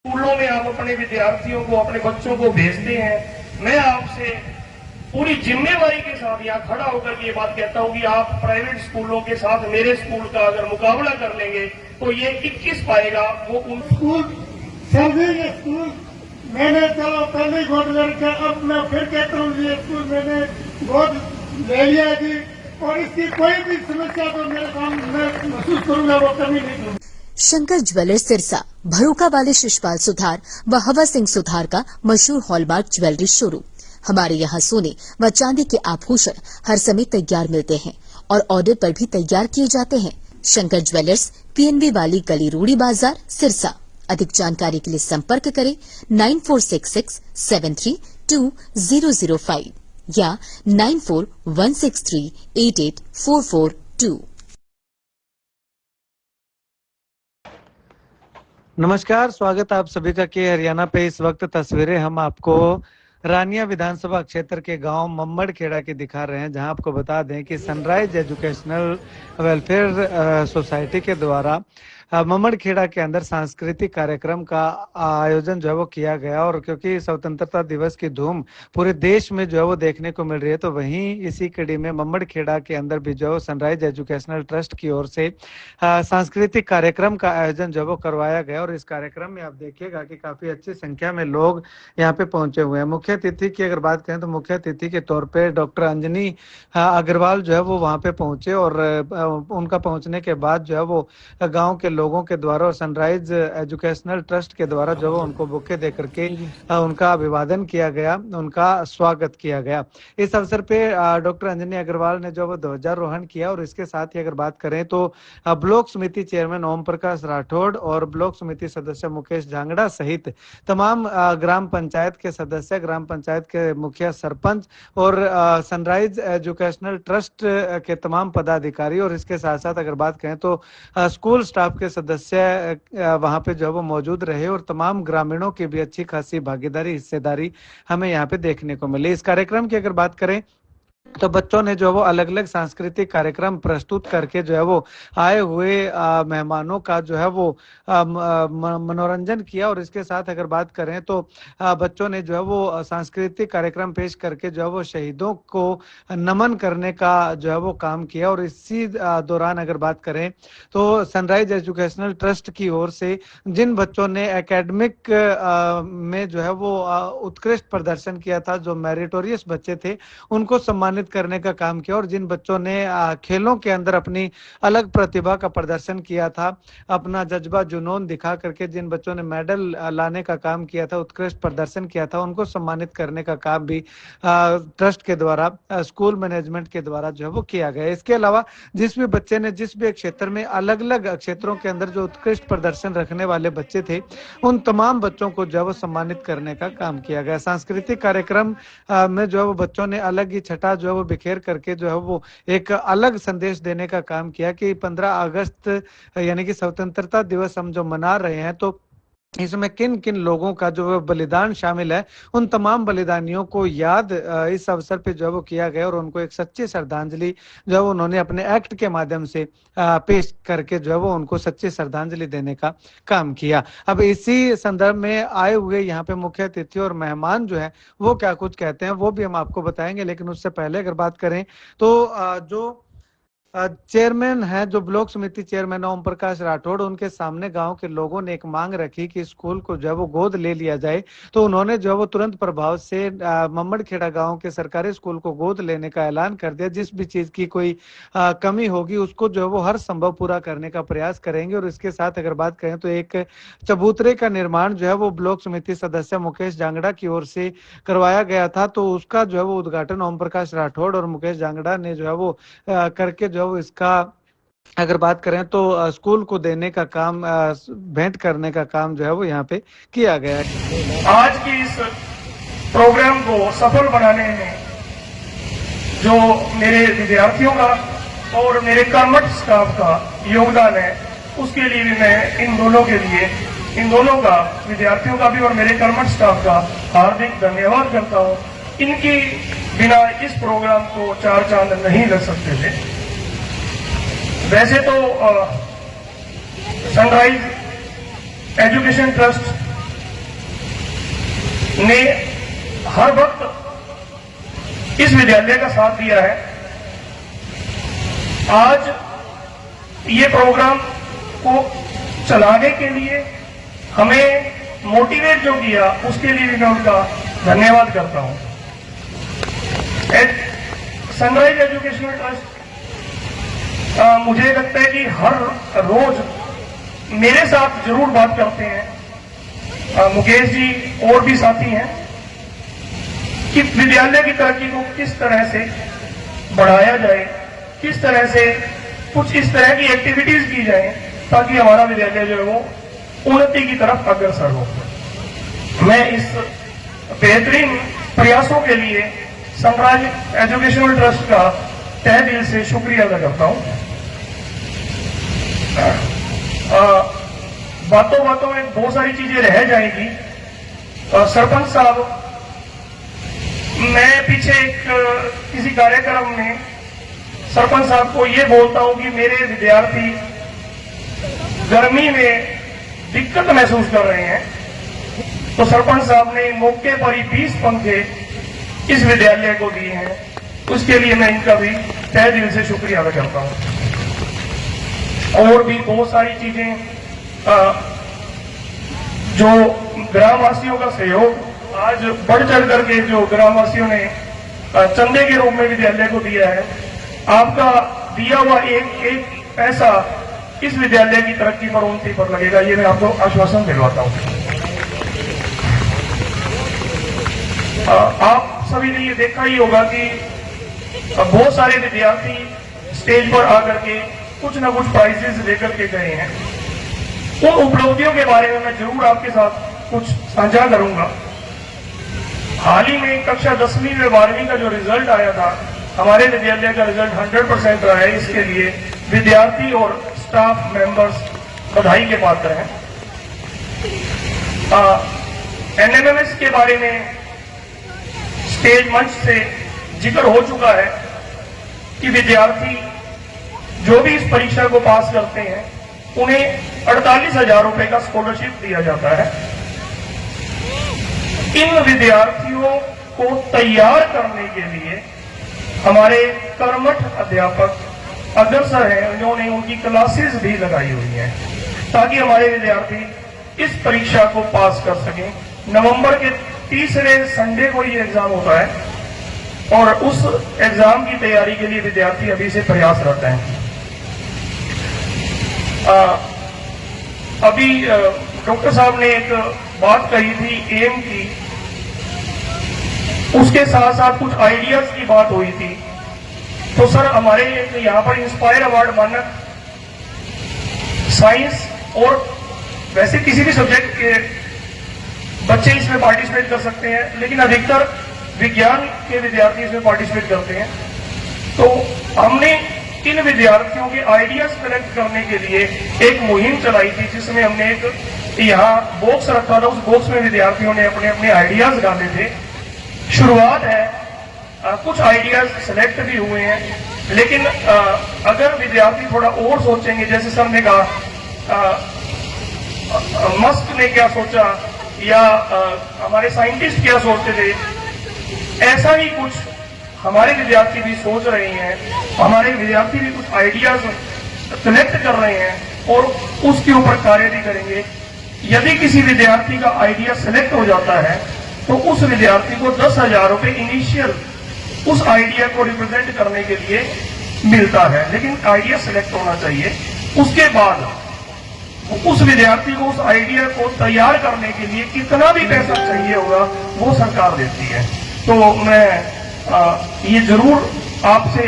स्कूलों में आप अपने विद्यार्थियों को, अपने बच्चों को भेजते हैं। मैं आपसे पूरी जिम्मेवारी के साथ यहाँ खड़ा होकर के ये बात कहता हूँ कि आप प्राइवेट स्कूलों के साथ मेरे स्कूल का अगर मुकाबला कर लेंगे तो ये 21 पाएगा वो उन स्कूल सर्दी स्कूल मैंने चलो पहले गोद लड़का, अब मैं फिर कहता हूँ ये स्कूल मैंने गोद ले लिया जी, और इसकी कोई भी समस्या तो मेरे काम में महसूस करूंगा वो कभी नहीं करूंगा। शंकर ज्वेलर्स सिरसा भरोका वाले शिशपाल सुधार व हवा सिंह सुधार का मशहूर हॉलमार्क ज्वेलरी शोरूम। हमारे यहाँ सोने व चांदी के आभूषण हर समय तैयार मिलते हैं और ऑर्डर पर भी तैयार किए जाते हैं। शंकर ज्वेलर्स पीएनबी वाली गली रूड़ी बाजार सिरसा। अधिक जानकारी के लिए संपर्क करें 9466732005 या 9416388442। नमस्कार, स्वागत आप सभी का के हरियाणा पे। इस वक्त तस्वीरें हम आपको रानिया विधानसभा क्षेत्र के गांव मम्मड़खेड़ा की दिखा रहे हैं, जहां आपको बता दें कि सनराइज एजुकेशनल वेलफेयर सोसाइटी के द्वारा मम्मड़खेड़ा के अंदर सांस्कृतिक कार्यक्रम का आयोजन जो है वो किया गया। और क्योंकि स्वतंत्रता दिवस की धूम पूरे देश में जो है वो देखने को मिल रही है, तो वहीं इसी कड़ी में मम्मड़खेड़ा के अंदर भी जो सनराइज एजुकेशनल ट्रस्ट की ओर से सांस्कृतिक कार्यक्रम का आयोजन जो वो करवाया गया। और इस कार्यक्रम में आप देखिएगा कि काफी अच्छी संख्या में लोग यहाँ पे पहुंचे हुए हैं। मुख्य अतिथि की अगर बात करें तो मुख्य अतिथि के तौर पे डॉक्टर अंजनी अग्रवाल जो है वो वहाँ पे पहुंचे, और उनका पहुंचने के बाद जो है वो गाँव के लोगों के द्वारा और सनराइज एजुकेशनल ट्रस्ट के द्वारा जो है उनको बुके दे करके उनका अभिवादन किया गया, उनका स्वागत किया गया। इस अवसर पे डॉक्टर अंजनी अग्रवाल ने जो वो ध्वजारोहण किया। और इसके साथ ही अगर बात करें तो ब्लॉक समिति चेयरमैन ओम प्रकाश राठौड़ और ब्लॉक समिति सदस्य मुकेश झांगड़ा सहित तमाम ग्राम पंचायत के सदस्य, ग्राम पंचायत के मुखिया, सरपंच और सनराइज एजुकेशनल ट्रस्ट के तमाम पदाधिकारी, और इसके साथ साथ अगर बात करें तो स्कूल स्टाफ के सदस्य वहां पे जो है वो मौजूद रहे। और तमाम ग्रामीणों की भी अच्छी खासी भागीदारी, हिस्सेदारी हमें यहाँ पे देखने को मिली। इस कार्यक्रम की अगर बात करें तो बच्चों ने जो वो अलग अलग सांस्कृतिक कार्यक्रम प्रस्तुत करके जो है वो आए हुए मेहमानों का जो है वो मनोरंजन किया। और इसके साथ अगर बात करें तो बच्चों ने जो है वो सांस्कृतिक कार्यक्रम पेश करके जो है वो शहीदों को नमन करने का जो है वो काम किया। और इसी दौरान अगर बात करें तो सनराइज एजुकेशनल ट्रस्ट की ओर से जिन बच्चों ने एकेडमिक में जो है वो उत्कृष्ट प्रदर्शन किया था, जो मेरिटोरियस बच्चे थे, उनको सम्मानित करने का काम किया। और जिन बच्चों ने खेलों के अंदर अपनी अलग प्रतिभा का प्रदर्शन किया था, अपना जज्बा जुनून दिखा करके जिन बच्चों ने मेडल लाने का काम किया था, उत्कृष्ट प्रदर्शन किया था, उनको सम्मानित करने का काम भी ट्रस्ट के द्वारा, स्कूल मैनेजमेंट के द्वारा जो है वो किया गया। इसके अलावा जिस भी बच्चे ने जिस भी क्षेत्र में, अलग अलग क्षेत्रों के अंदर जो उत्कृष्ट प्रदर्शन रखने वाले बच्चे थे, उन तमाम बच्चों को जो है वो सम्मानित करने का काम किया गया। सांस्कृतिक कार्यक्रम में जो है वो बच्चों ने अलग ही छटा जो है वो बिखेर करके जो है वो एक अलग संदेश देने का काम किया कि 15 अगस्त यानी कि स्वतंत्रता दिवस हम जो मना रहे हैं, तो इसमें किन किन लोगों का जो बलिदान शामिल है, उन तमाम बलिदानियों को याद इस अवसर पे जो है वो किया गया। और उनको एक सच्ची श्रद्धांजलि जो है वो उन्होंने अपने एक्ट के माध्यम से पेश करके जो है वो उनको सच्ची श्रद्धांजलि देने का काम किया। अब इसी संदर्भ में आए हुए यहाँ पे मुख्य अतिथि और मेहमान जो है वो क्या कुछ कहते हैं वो भी हम आपको बताएंगे। लेकिन उससे पहले अगर बात करें तो जो चेयरमैन है, जो ब्लॉक समिति चेयरमैन ओम प्रकाश राठौड़, उनके सामने गांव के लोगों ने एक मांग रखी कि स्कूल को जो है वो गोद ले लिया जाए। तो उन्होंने जो है वो तुरंत प्रभाव से मम्मड़खेड़ा गांव के सरकारी स्कूल को गोद लेने का ऐलान कर दिया। जिस भी चीज की कोई कमी होगी उसको जो है वो हर संभव पूरा करने का प्रयास करेंगे। और इसके साथ अगर बात करें तो एक चबूतरे का निर्माण जो है वो ब्लॉक समिति सदस्य मुकेश झांगड़ा की ओर से करवाया गया था, तो उसका जो है वो उद्घाटन ओम प्रकाश राठौड़ और मुकेश झांगड़ा ने जो है वो करके जो इसका अगर बात करें तो स्कूल को देने का काम, भेंट करने का काम जो है वो यहाँ पे किया गया है। आज की इस प्रोग्राम को सफल बनाने में जो मेरे विद्यार्थियों का और मेरे कर्मठ स्टाफ का योगदान है, उसके लिए भी मैं इन दोनों का, विद्यार्थियों का भी और मेरे कर्मठ स्टाफ का हार्दिक धन्यवाद करता हूँ। इनकी बिना इस प्रोग्राम को 4 चांद नहीं लग सकते थे। वैसे तो सनराइज एजुकेशन ट्रस्ट ने हर वक्त इस विद्यालय का साथ दिया है। आज ये प्रोग्राम को चलाने के लिए हमें मोटिवेट जो किया उसके लिए भी मैं उनका धन्यवाद करता हूं। सनराइज एजुकेशनल ट्रस्ट मुझे लगता है कि हर रोज मेरे साथ जरूर बात करते हैं, मुकेश जी और भी साथी हैं, कि विद्यालय की तरक्की को किस तरह से बढ़ाया जाए, किस तरह से कुछ इस तरह की एक्टिविटीज की जाए ताकि हमारा विद्यालय जो है वो उन्नति की तरफ अग्रसर हो। मैं इस बेहतरीन प्रयासों के लिए सनराइज एजुकेशनल ट्रस्ट का तहे दिल से शुक्रिया अदा करता हूं। बातों बातों में बहुत सारी चीजें रह जाएंगी। सरपंच साहब, मैं पीछे किसी कार्यक्रम में सरपंच साहब को ये बोलता हूं कि मेरे विद्यार्थी गर्मी में दिक्कत महसूस कर रहे हैं, तो सरपंच साहब ने मौके पर ही 20 पंखे इस विद्यालय को दिए हैं। उसके लिए मैं इनका भी तहे दिल से शुक्रिया अदा करता हूं। और भी बहुत सारी चीजें जो ग्रामवासियों का सहयोग आज बढ़ चढ़ करके जो ग्रामवासियों ने चंदे के रूप में विद्यालय को दिया है, आपका दिया हुआ एक पैसा इस विद्यालय की तरक्की पर उन्नति पर लगेगा, ये मैं आपको आश्वासन दिलवाता हूं। आप सभी ने ये देखा ही होगा कि बहुत सारे विद्यार्थी स्टेज पर आकर के कुछ न कुछ प्राइजेस लेकर के गए हैं। उन उपलब्धियों के बारे में मैं जरूर आपके साथ कुछ साझा करूंगा। हाल ही में कक्षा 10वीं में 12वीं का जो रिजल्ट आया था, हमारे विद्यालय का रिजल्ट 100% रहा है। इसके लिए विद्यार्थी और स्टाफ मेंबर्स बधाई के पात्र हैं। एनएमएमएस के बारे में स्टेज मंच से जिक्र हो चुका है कि विद्यार्थी जो भी इस परीक्षा को पास करते हैं उन्हें 48,000 रुपए का स्कॉलरशिप दिया जाता है। इन विद्यार्थियों को तैयार करने के लिए हमारे कर्मठ अध्यापक अग्रसर हैं, उन्होंने उनकी क्लासेस भी लगाई हुई हैं ताकि हमारे विद्यार्थी इस परीक्षा को पास कर सकें। नवंबर के तीसरे संडे को ये एग्जाम होता है और उस एग्जाम की तैयारी के लिए विद्यार्थी अभी से प्रयासरत हैं। अभी डॉक्टर साहब ने एक बात कही थी एम की, उसके साथ साथ कुछ आइडियाज की बात हुई थी। तो सर, हमारे यहाँ पर इंस्पायर अवार्ड मानक साइंस और वैसे किसी भी सब्जेक्ट के बच्चे इसमें पार्टिसिपेट कर सकते हैं, लेकिन अधिकतर विज्ञान के विद्यार्थी इसमें पार्टिसिपेट करते हैं। तो हमने इन विद्यार्थियों के आइडियाज कलेक्ट करने के लिए एक मुहिम चलाई थी, जिसमें हमने एक यहाँ बॉक्स रखा था। उस बॉक्स में विद्यार्थियों ने अपने अपने आइडियाज डाले थे। शुरुआत है, कुछ आइडियाज सिलेक्ट भी हुए हैं, लेकिन अगर विद्यार्थी थोड़ा और सोचेंगे, जैसे सर ने कहा मस्क ने क्या सोचा या हमारे साइंटिस्ट क्या सोचते थे, ऐसा ही कुछ हमारे विद्यार्थी भी सोच रहे हैं। हमारे विद्यार्थी भी कुछ आइडियाज कलेक्ट कर रहे हैं और उसके ऊपर कार्य भी करेंगे। यदि किसी विद्यार्थी का आइडिया सिलेक्ट हो जाता है तो उस विद्यार्थी को 10,000 रुपए इनिशियल उस आइडिया को रिप्रेजेंट करने के लिए मिलता है, लेकिन आइडिया सिलेक्ट होना चाहिए। उसके बाद उस विद्यार्थी को उस आइडिया को तैयार करने के लिए कितना भी पैसा चाहिए होगा वो सरकार देती है। तो मैं ये जरूर आपसे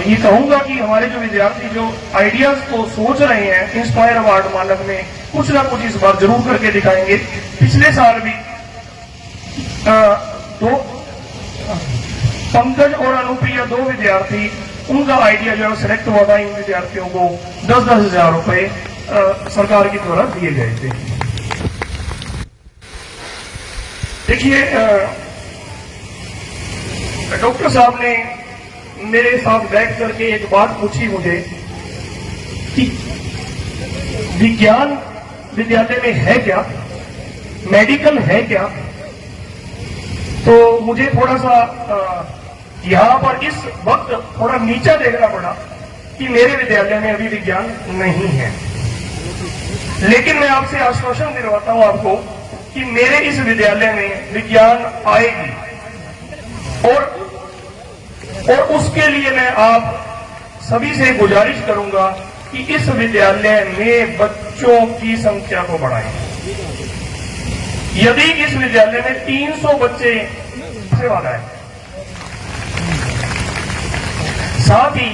ये कहूंगा कि हमारे जो विद्यार्थी जो आइडियाज को सोच रहे हैं इंस्पायर अवार्ड मानक में कुछ ना कुछ इस बार जरूर करके दिखाएंगे। पिछले साल भी दो पंकज और अनुप्रिया, 2 विद्यार्थी, उनका आइडिया जो है सिलेक्ट हुआ था। इन विद्यार्थियों को 10-10 हजार रुपए सरकार की द्वारा दिए गए थे। देखिए, डॉक्टर साहब ने मेरे साथ बैठ करके एक बात पूछी मुझे कि विज्ञान विद्यालय में है क्या, मेडिकल है क्या, तो मुझे थोड़ा सा यहाँ पर इस वक्त थोड़ा नीचा देखना पड़ा कि मेरे विद्यालय में अभी विज्ञान नहीं है। लेकिन मैं आपसे आश्वासन दिलवाता हूं आपको कि मेरे इस विद्यालय में विज्ञान आएगी और उसके लिए मैं आप सभी से गुजारिश करूंगा कि इस विद्यालय में बच्चों की संख्या को बढ़ाएं। यदि इस विद्यालय में 300 बच्चे से वाला है, साथ ही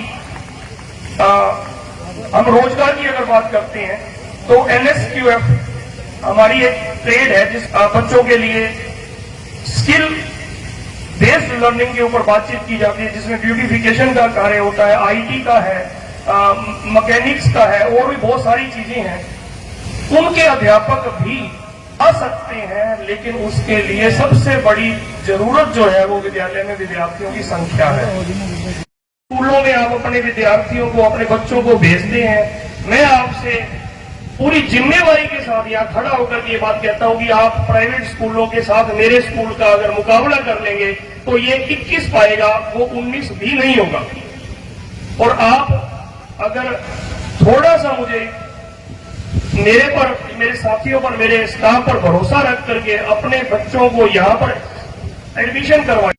हम रोजगार की अगर बात करते हैं तो NSQF हमारी एक ट्रेड है जिस बच्चों के लिए स्किल बेस्ड लर्निंग के ऊपर बातचीत की जाती है, जिसमें ब्यूटिफिकेशन का कार्य होता है, IT का है, मैकेनिक्स का है और भी बहुत सारी चीजें हैं। उनके अध्यापक भी आ सकते हैं, लेकिन उसके लिए सबसे बड़ी जरूरत जो है वो विद्यालय में विद्यार्थियों की संख्या है। स्कूलों में आप अपने विद्यार्थियों को, अपने बच्चों को भेजते हैं। मैं आपसे पूरी जिम्मेवारी के साथ यहाँ खड़ा होकर के ये बात कहता हूँ कि आप प्राइवेट स्कूलों के साथ मेरे स्कूल का अगर मुकाबला कर लेंगे तो ये 21 पाएगा, वो 19 भी नहीं होगा। और आप अगर थोड़ा सा मुझे मेरे पर, मेरे साथियों पर, मेरे स्टाफ पर भरोसा रख करके अपने बच्चों को यहाँ पर एडमिशन करवाएं।